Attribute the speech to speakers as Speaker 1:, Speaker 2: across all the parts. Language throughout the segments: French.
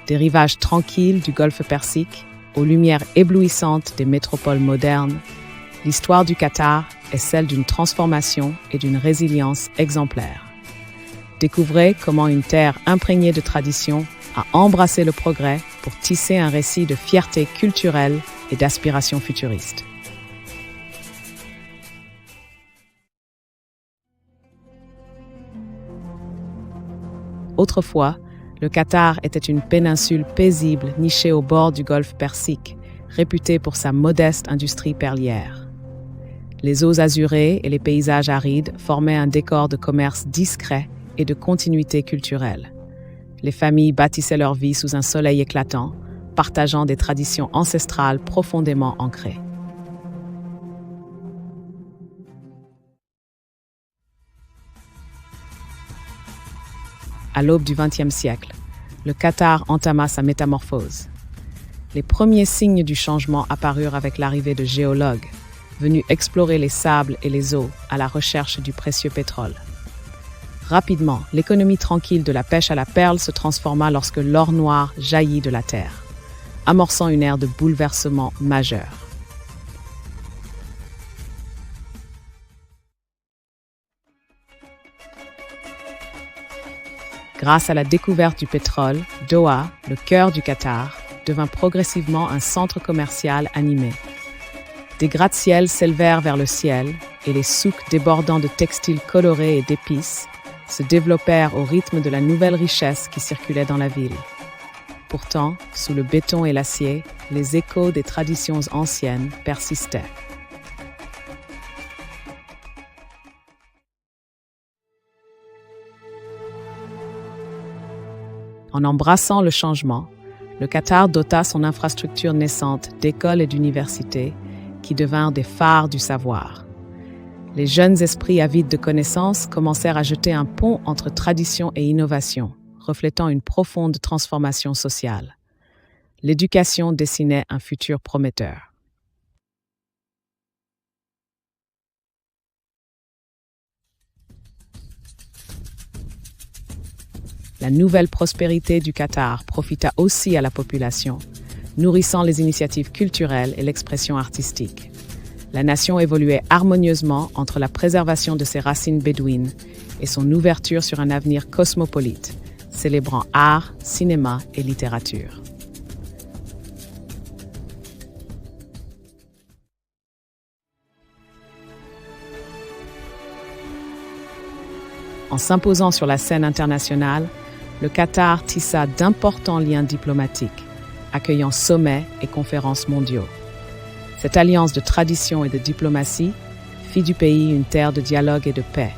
Speaker 1: Des rivages tranquilles du golfe Persique aux lumières éblouissantes des métropoles modernes, l'histoire du Qatar est celle d'une transformation et d'une résilience exemplaires. Découvrez comment une terre imprégnée de traditions a embrassé le progrès pour tisser un récit de fierté culturelle et d'aspiration futuriste. Autrefois, le Qatar était une péninsule paisible nichée au bord du golfe Persique, réputée pour sa modeste industrie perlière. Les eaux azurées et les paysages arides formaient un décor de commerce discret et de continuité culturelle. Les familles bâtissaient leur vie sous un soleil éclatant, partageant des traditions ancestrales profondément ancrées. À l'aube du XXe siècle, le Qatar entama sa métamorphose. Les premiers signes du changement apparurent avec l'arrivée de géologues, venus explorer les sables et les eaux à la recherche du précieux pétrole. Rapidement, l'économie tranquille de la pêche à la perle se transforma lorsque l'or noir jaillit de la terre, amorçant une ère de bouleversement majeur. Grâce à la découverte du pétrole, Doha, le cœur du Qatar, devint progressivement un centre commercial animé. Des gratte-ciels s'élevèrent vers le ciel et les souks débordant de textiles colorés et d'épices se développèrent au rythme de la nouvelle richesse qui circulait dans la ville. Pourtant, sous le béton et l'acier, les échos des traditions anciennes persistaient. En embrassant le changement, le Qatar dota son infrastructure naissante d'écoles et d'universités qui devinrent des phares du savoir. Les jeunes esprits avides de connaissances commencèrent à jeter un pont entre tradition et innovation, reflétant une profonde transformation sociale. L'éducation dessinait un futur prometteur. La nouvelle prospérité du Qatar profita aussi à la population, nourrissant les initiatives culturelles et l'expression artistique. La nation évoluait harmonieusement entre la préservation de ses racines bédouines et son ouverture sur un avenir cosmopolite, célébrant art, cinéma et littérature. En s'imposant sur la scène internationale, le Qatar tissa d'importants liens diplomatiques, accueillant sommets et conférences mondiaux. Cette alliance de tradition et de diplomatie fit du pays une terre de dialogue et de paix,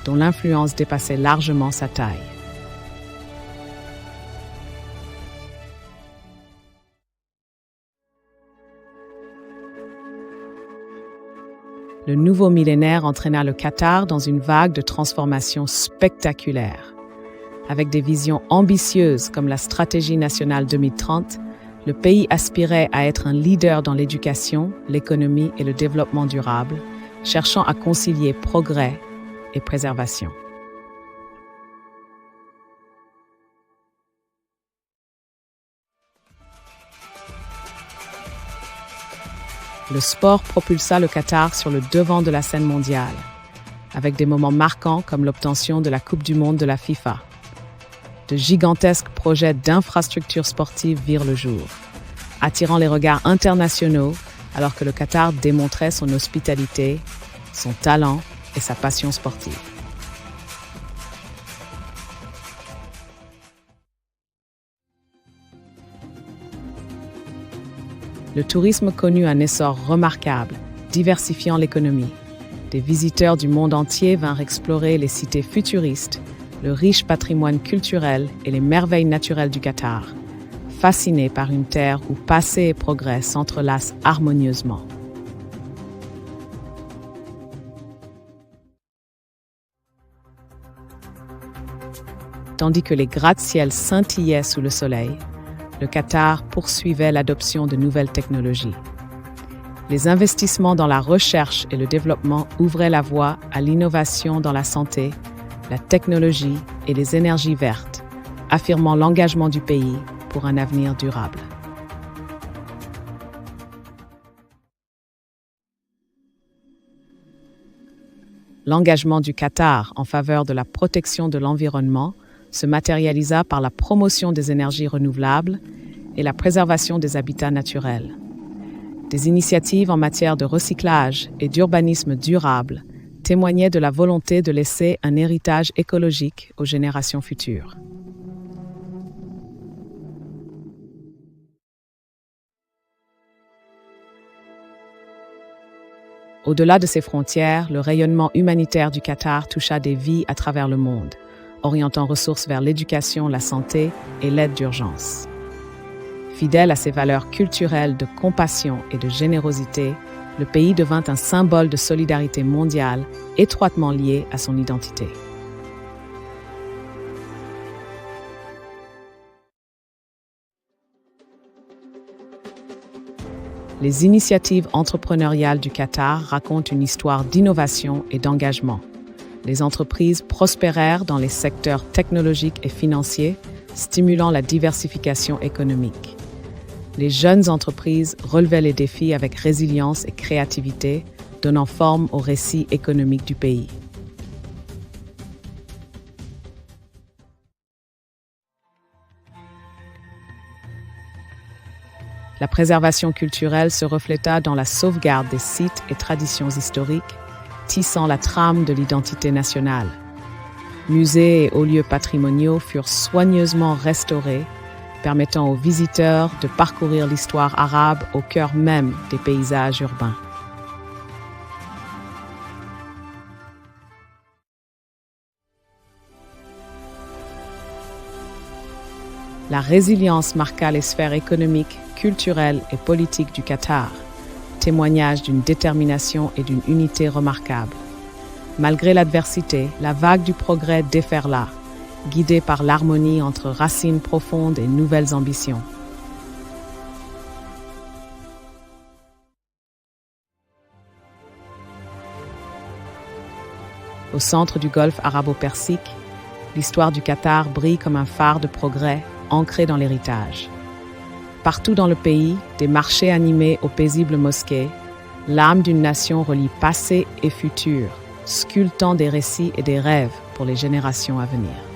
Speaker 1: dont l'influence dépassait largement sa taille. Le nouveau millénaire entraîna le Qatar dans une vague de transformations spectaculaires. Avec des visions ambitieuses comme la Stratégie nationale 2030, le pays aspirait à être un leader dans l'éducation, l'économie et le développement durable, cherchant à concilier progrès et préservation. Le sport propulsa le Qatar sur le devant de la scène mondiale, avec des moments marquants comme l'obtention de la Coupe du monde de la FIFA. De gigantesques projets d'infrastructures sportives virent le jour, attirant les regards internationaux alors que le Qatar démontrait son hospitalité, son talent et sa passion sportive. Le tourisme connut un essor remarquable, diversifiant l'économie. Des visiteurs du monde entier vinrent explorer les cités futuristes, le riche patrimoine culturel et les merveilles naturelles du Qatar, fascinés par une terre où passé et progrès s'entrelacent harmonieusement. Tandis que les gratte-ciels scintillaient sous le soleil, le Qatar poursuivait l'adoption de nouvelles technologies. Les investissements dans la recherche et le développement ouvraient la voie à l'innovation dans la santé, la technologie et les énergies vertes, affirmant l'engagement du pays pour un avenir durable. L'engagement du Qatar en faveur de la protection de l'environnement se matérialisa par la promotion des énergies renouvelables et la préservation des habitats naturels. Des initiatives en matière de recyclage et d'urbanisme durable témoignaient de la volonté de laisser un héritage écologique aux générations futures. Au-delà de ses frontières, le rayonnement humanitaire du Qatar toucha des vies à travers le monde, orientant ressources vers l'éducation, la santé et l'aide d'urgence. Fidèle à ses valeurs culturelles de compassion et de générosité, le pays devint un symbole de solidarité mondiale étroitement lié à son identité. Les initiatives entrepreneuriales du Qatar racontent une histoire d'innovation et d'engagement. Les entreprises prospérèrent dans les secteurs technologiques et financiers, stimulant la diversification économique. Les jeunes entreprises relevaient les défis avec résilience et créativité, donnant forme au récit économique du pays. La préservation culturelle se refléta dans la sauvegarde des sites et traditions historiques, tissant la trame de l'identité nationale. Musées et hauts lieux patrimoniaux furent soigneusement restaurés, permettant aux visiteurs de parcourir l'histoire arabe au cœur même des paysages urbains. La résilience marqua les sphères économiques, culturelles et politiques du Qatar, témoignage d'une détermination et d'une unité remarquables. Malgré l'adversité, la vague du progrès déferla, guidée par l'harmonie entre racines profondes et nouvelles ambitions. Au centre du golfe arabo-persique, l'histoire du Qatar brille comme un phare de progrès ancré dans l'héritage. Partout dans le pays, des marchés animés aux paisibles mosquées, l'âme d'une nation relie passé et futur, sculptant des récits et des rêves pour les générations à venir.